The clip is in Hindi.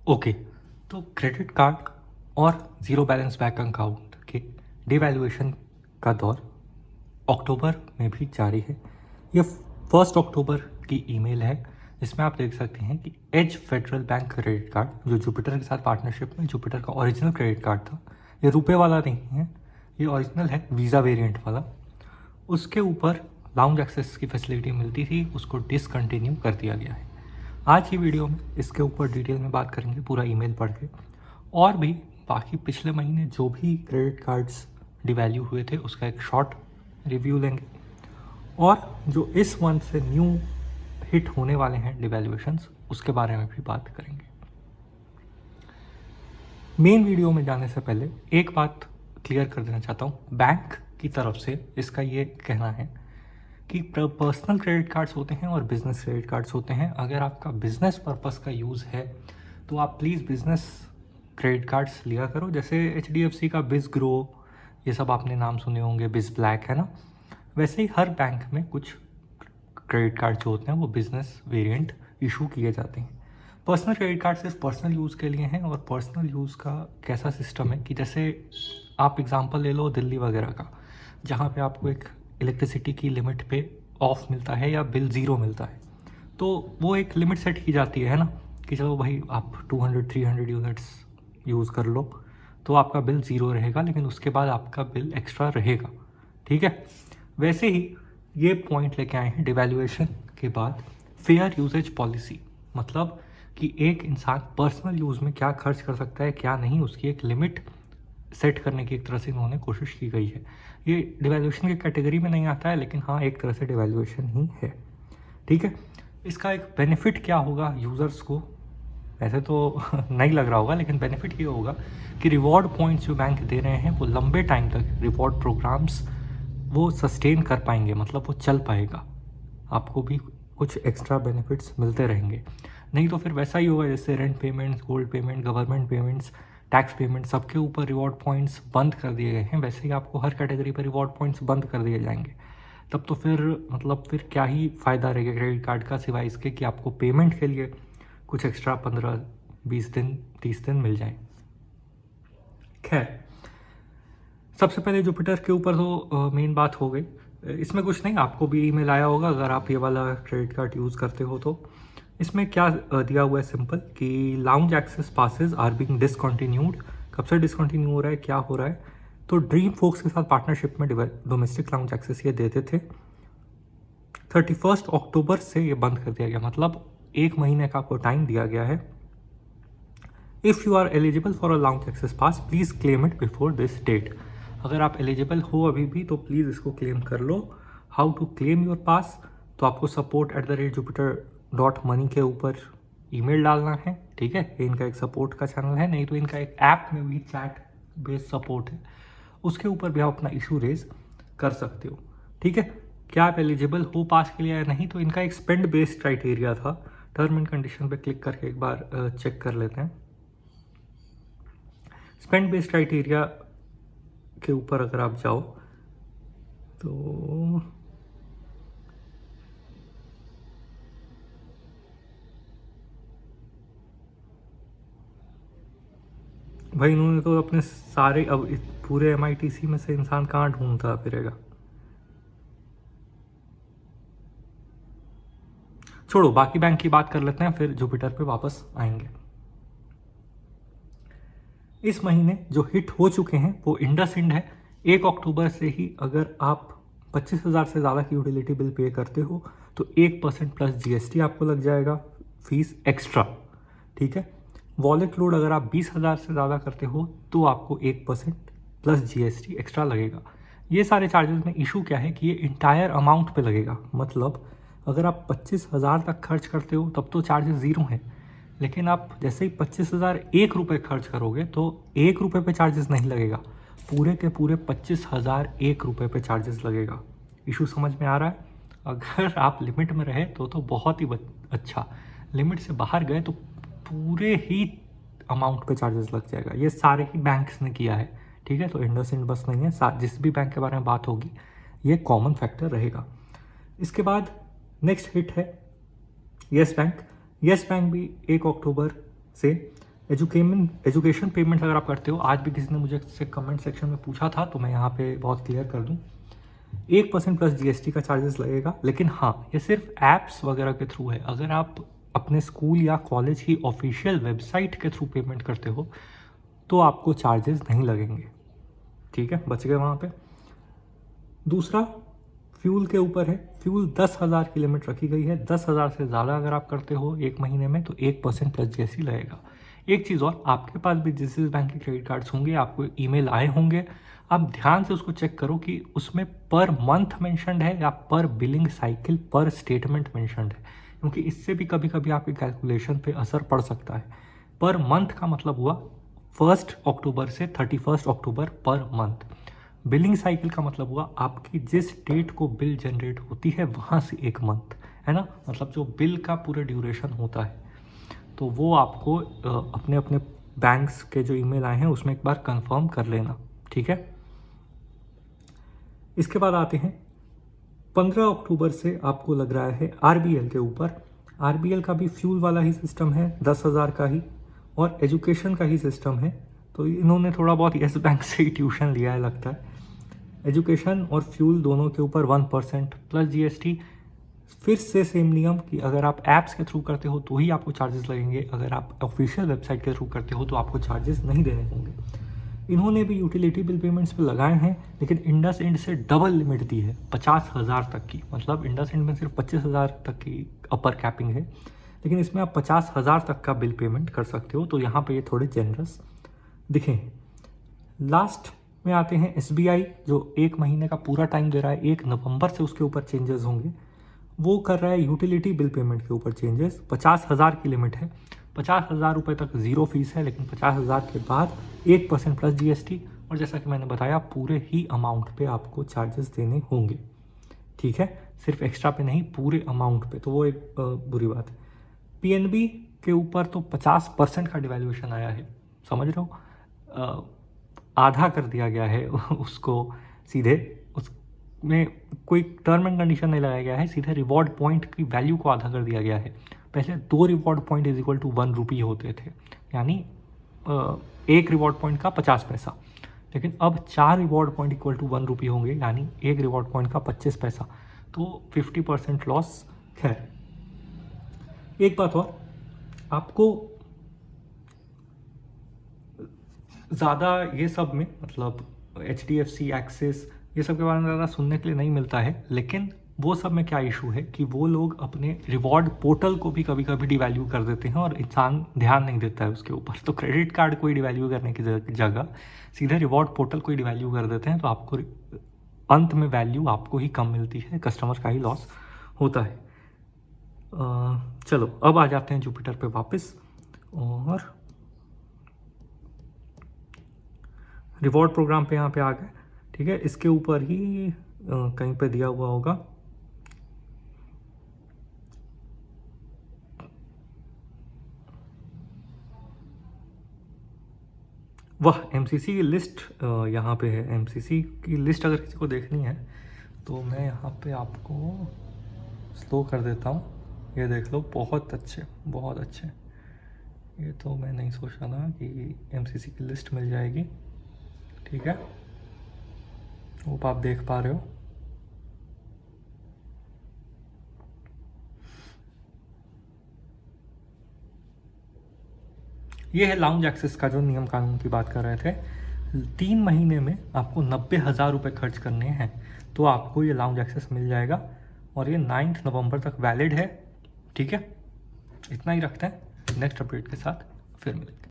ओके, तो क्रेडिट कार्ड और ज़ीरो बैलेंस बैंक अकाउंट के डिवैल्यूएशन का दौर अक्टूबर में भी जारी है। ये 1 अक्टूबर की ईमेल है जिसमें आप देख सकते हैं कि as Federal Bank credit card जो जुपिटर के साथ पार्टनरशिप में जुपिटर का ओरिजिनल क्रेडिट कार्ड था, ये रुपए वाला नहीं है, ये ओरिजिनल है वीज़ा वेरिएंट वाला। उसके ऊपर लाउंज एक्सेस की फैसिलिटी मिलती थी, उसको डिसकंटिन्यू कर दिया गया है। आज की वीडियो में इसके ऊपर डिटेल में बात करेंगे, पूरा ईमेल पढ़ के, और भी बाकी पिछले महीने जो भी क्रेडिट कार्ड्स डिवैल्यू हुए थे उसका एक शॉर्ट रिव्यू लेंगे, और जो इस मंथ से न्यू हिट होने वाले हैं डिवैल्यूएशंस उसके बारे में भी बात करेंगे। मेन वीडियो में जाने से पहले एक बात क्लियर कर देना चाहता हूँ, बैंक की तरफ से इसका ये कहना है कि पर्सनल क्रेडिट कार्ड्स होते हैं और बिजनेस क्रेडिट कार्ड्स होते हैं। अगर आपका बिजनेस पर्पस का यूज़ है तो आप प्लीज़ बिजनेस क्रेडिट कार्ड्स लिया करो, जैसे HDFC का बिज ग्रो, ये सब आपने नाम सुने होंगे, बिज ब्लैक है ना। वैसे ही हर बैंक में कुछ क्रेडिट कार्ड जो होते हैं वो बिजनेस वेरिएंट इशू किए जाते हैं। पर्सनल क्रेडिट कार्ड सिर्फ पर्सनल यूज़ के लिए हैं, और पर्सनल यूज़ का कैसा सिस्टम है कि जैसे आप एग्जांपल ले लो दिल्ली वगैरह का, जहाँ पे आपको एक इलेक्ट्रिसिटी की लिमिट पे ऑफ मिलता है या बिल ज़ीरो मिलता है, तो वो एक लिमिट सेट की जाती है ना, कि चलो भाई आप 200-300 यूनिट्स यूज़ कर लो तो आपका बिल ज़ीरो रहेगा, लेकिन उसके बाद आपका बिल एक्स्ट्रा रहेगा, ठीक है। वैसे ही ये पॉइंट लेके आए हैं डिवैल्यूएशन के बाद फेयर यूजेज पॉलिसी, मतलब कि एक इंसान पर्सनल यूज़ में क्या खर्च कर सकता है क्या नहीं, उसकी एक लिमिट सेट करने की एक तरह से इन्होंने कोशिश की गई है। ये डिवैल्यूएशन की कैटेगरी में नहीं आता है, लेकिन हाँ एक तरह से डिवैल्यूएशन ही है, ठीक है। इसका एक बेनिफिट क्या होगा यूज़र्स को, ऐसे तो नहीं लग रहा होगा, लेकिन बेनिफिट ये होगा कि रिवॉर्ड पॉइंट्स जो बैंक दे रहे हैं वो लंबे टाइम तक रिवॉर्ड प्रोग्राम्स वो सस्टेन कर पाएंगे, मतलब वो चल पाएगा, आपको भी कुछ एक्स्ट्रा बेनिफिट्स मिलते रहेंगे। नहीं तो फिर वैसा ही होगा जैसे rent payments, gold payment, government payments, tax payment, सबके ऊपर रिवॉर्ड पॉइंट्स बंद कर दिए गए हैं, वैसे ही आपको हर कैटेगरी पर रिवॉर्ड पॉइंट्स बंद कर दिए जाएंगे। तब तो फिर मतलब फिर क्या ही फ़ायदा रहेगा क्रेडिट कार्ड का, सिवाय इसके कि आपको पेमेंट के लिए कुछ एक्स्ट्रा 15-20 दिन 30 दिन मिल जाए। खैर, सबसे पहले जुपिटर के ऊपर तो मेन बात हो गई, इसमें कुछ नहीं, आपको भी ईमेल आया होगा अगर आप ये वाला क्रेडिट कार्ड यूज़ करते हो तो। इसमें क्या दिया हुआ है सिंपल कि lounge access passes are being discontinued. कब से डिसकंटिन्यू हो रहा है, क्या हो रहा है, तो ड्रीम फोक्स के साथ पार्टनरशिप में डोमेस्टिक लाउंज एक्सेस ये देते थे, 31 अक्टूबर से ये बंद कर दिया गया, मतलब 1 महीने का आपको टाइम दिया गया है। If you are eligible for a lounge access pass please claim it before this date. अगर आप एलिजिबल हो अभी भी तो प्लीज़ इसको क्लेम कर लो। हाउ टू क्लेम योर पास, तो आपको support@jupiter.money के ऊपर ईमेल डालना है, ठीक है। ये इनका एक सपोर्ट का चैनल है, नहीं तो इनका एक ऐप में भी चैट बेस्ड सपोर्ट है, उसके ऊपर भी आप अपना इशू रेज कर सकते हो, ठीक है। क्या आप एलिजिबल हो पास के लिए या नहीं, तो इनका एक स्पेंड बेस्ड क्राइटेरिया था, टर्म एंड कंडीशन पे क्लिक करके एक बार चेक कर लेते हैं। स्पेंड बेस्ड क्राइटेरिया के ऊपर अगर आप जाओ तो भाई इन्होंने तो अपने सारे, अब पूरे MITC में से इंसान कहाँ ढूंढता फिरेगा। छोड़ो, बाकी बैंक की बात कर लेते हैं, फिर जुपिटर पे वापस आएंगे। इस महीने जो हिट हो चुके हैं वो इंडसइंड है। 1 अक्टूबर से ही अगर आप 25,000 से ज़्यादा की यूटिलिटी बिल पे करते हो तो 1% प्लस GST आपको लग जाएगा, फीस एक्स्ट्रा, ठीक है। वॉलेट लोड अगर आप 20,000 से ज़्यादा करते हो तो आपको 1% प्लस GST एक्स्ट्रा लगेगा। ये सारे चार्जेस में इशू क्या है कि ये इंटायर अमाउंट पे लगेगा, मतलब अगर आप 25,000 तक खर्च करते हो तब तो चार्जेस ज़ीरो हैं, लेकिन आप जैसे ही 25,000 1 रुपये खर्च करोगे तो 1 रुपये पे चार्जेस नहीं लगेगा, पूरे के पूरे 25,000 1 रुपये पे चार्जेस लगेगा। इशू समझ में आ रहा है। अगर आप लिमिट में रहे तो बहुत ही अच्छा, लिमिट से बाहर गए तो पूरे ही अमाउंट पे चार्जेस लग जाएगा। ये सारे ही बैंक्स ने किया है, ठीक है। तो इंडसइंड बस नहीं है, जिस भी बैंक के बारे में बात होगी ये कॉमन फैक्टर रहेगा। इसके बाद नेक्स्ट हिट है येस बैंक। येस बैंक भी 1 अक्टूबर से एजुकेशन पेमेंट अगर आप करते हो, आज भी किसी ने मुझे से कमेंट सेक्शन में पूछा था, तो मैं यहाँ पे बहुत क्लियर कर दूँ, 1% प्लस GST का चार्जेस लगेगा। लेकिन हाँ, ये सिर्फ ऐप्स वगैरह के थ्रू है। अगर आप अपने स्कूल या कॉलेज की ऑफिशियल वेबसाइट के थ्रू पेमेंट करते हो तो आपको चार्जेस नहीं लगेंगे। ठीक है, बच गए वहाँ पे। दूसरा फ्यूल के ऊपर है। फ्यूल 10,000 की लिमिट रखी गई है। 10,000 से ज़्यादा अगर आप करते हो एक महीने में तो 1% प्लस GST लगेगा। एक चीज़ और, आपके पास भी जिस बैंक के क्रेडिट कार्ड्स होंगे, आपको ईमेल आए होंगे, आप ध्यान से उसको चेक करो कि उसमें पर मंथ मेंशन्ड है या पर बिलिंग साइकिल पर स्टेटमेंट मेंशन्ड है, क्योंकि इससे भी कभी कभी आपके कैलकुलेशन पे असर पड़ सकता है। पर मंथ का मतलब हुआ 1 अक्टूबर से 31 अक्टूबर पर मंथ। बिलिंग साइकिल का मतलब हुआ आपकी जिस डेट को बिल जनरेट होती है वहाँ से एक मंथ, है ना, मतलब जो बिल का पूरा ड्यूरेशन होता है। तो वो आपको अपने अपने बैंक्स के जो ईमेल आए हैं उसमें एक बार कंफर्म कर लेना। ठीक है, इसके बाद आते हैं 15 अक्टूबर से आपको लग रहा है RBL के ऊपर। RBL का भी फ्यूल वाला ही सिस्टम है, 10,000 का ही, और एजुकेशन का ही सिस्टम है। तो इन्होंने थोड़ा बहुत येस बैंक से ही ट्यूशन लिया है लगता है। एजुकेशन और फ्यूल दोनों के ऊपर 1% प्लस GST। फिर से सेम नियम कि अगर आप ऐप्स के थ्रू करते हो तो ही आपको चार्जेस लगेंगे, अगर आप ऑफिशियल वेबसाइट के थ्रू करते हो तो आपको चार्जेस नहीं देने होंगे। इन्होंने भी यूटिलिटी बिल पेमेंट्स पे लगाए हैं, लेकिन इंडसइंड से डबल लिमिट दी है 50,000 तक की। मतलब इंडसइंड में सिर्फ 25,000 तक की अपर कैपिंग है, लेकिन इसमें आप 50,000 तक का बिल पेमेंट कर सकते हो। तो यहाँ पे ये थोड़े जेनरस दिखें। लास्ट में आते हैं SBI, जो एक महीने का पूरा टाइम दे रहा है। 1 नवंबर से उसके ऊपर चेंजेस होंगे। वो कर रहा है यूटिलिटी बिल पेमेंट के ऊपर चेंजेस। 50,000 की लिमिट है। 50,000 रुपये तक ज़ीरो फीस है, लेकिन 50,000 के बाद 1% प्लस GST, और जैसा कि मैंने बताया पूरे ही अमाउंट पे आपको चार्जेस देने होंगे। ठीक है, सिर्फ एक्स्ट्रा पे नहीं, पूरे अमाउंट पे। तो वो एक बुरी बात है। PNB के ऊपर तो 50% का डिवैल्यूएशन आया है, समझ रहे हो, आधा कर दिया गया है उसको सीधे। उसमें कोई टर्म एंड कंडीशन नहीं लगाया गया है, सीधे रिवॉर्ड पॉइंट की वैल्यू को आधा कर दिया गया है। पहले 2 reward point is equal to 1 rupee होते थे, यानी एक रिवॉर्ड पॉइंट का 50 पैसा, लेकिन अब 4 रिवॉर्ड पॉइंट इक्वल टू 1 रुपी होंगे, यानी एक रिवॉर्ड पॉइंट का 25 पैसा। तो 50% लॉस। खैर, एक बात और, आपको ज़्यादा ये सब में, मतलब HDFC, एक्सिस, ये सब के बारे में ज़्यादा सुनने के लिए नहीं मिलता है। लेकिन वो सब में क्या इशू है कि वो लोग अपने रिवॉर्ड पोर्टल को भी कभी कभी डिवैल्यू कर देते हैं और इंसान ध्यान नहीं देता है उसके ऊपर। तो क्रेडिट कार्ड को ही डिवैल्यू करने की जगह सीधे रिवॉर्ड पोर्टल को ही डिवैल्यू कर देते हैं, तो आपको अंत में वैल्यू आपको ही कम मिलती है, कस्टमर का ही लॉस होता है। चलो अब आ जाते हैं जुपिटर पे वापस, और रिवॉर्ड प्रोग्राम पे यहाँ पे आ गए। ठीक है, इसके ऊपर ही कहीं पे दिया हुआ होगा, वह MCC की लिस्ट यहाँ पे है। MCC की लिस्ट अगर किसी को देखनी है तो मैं यहाँ पे आपको स्लो कर देता हूँ, ये देख लो, बहुत अच्छे, बहुत अच्छे। ये तो मैं नहीं सोच रहा था कि MCC की लिस्ट मिल जाएगी। ठीक है, वो आप देख पा रहे हो। ये है लाउंज एक्सेस का जो नियम कानून की बात कर रहे थे। 3 महीने में आपको 90,000 रुपये खर्च करने हैं तो आपको ये लाउंज एक्सेस मिल जाएगा, और ये 9 नवंबर तक वैलिड है। ठीक है, इतना ही रखते हैं, नेक्स्ट अपडेट के साथ फिर मिलेंगे।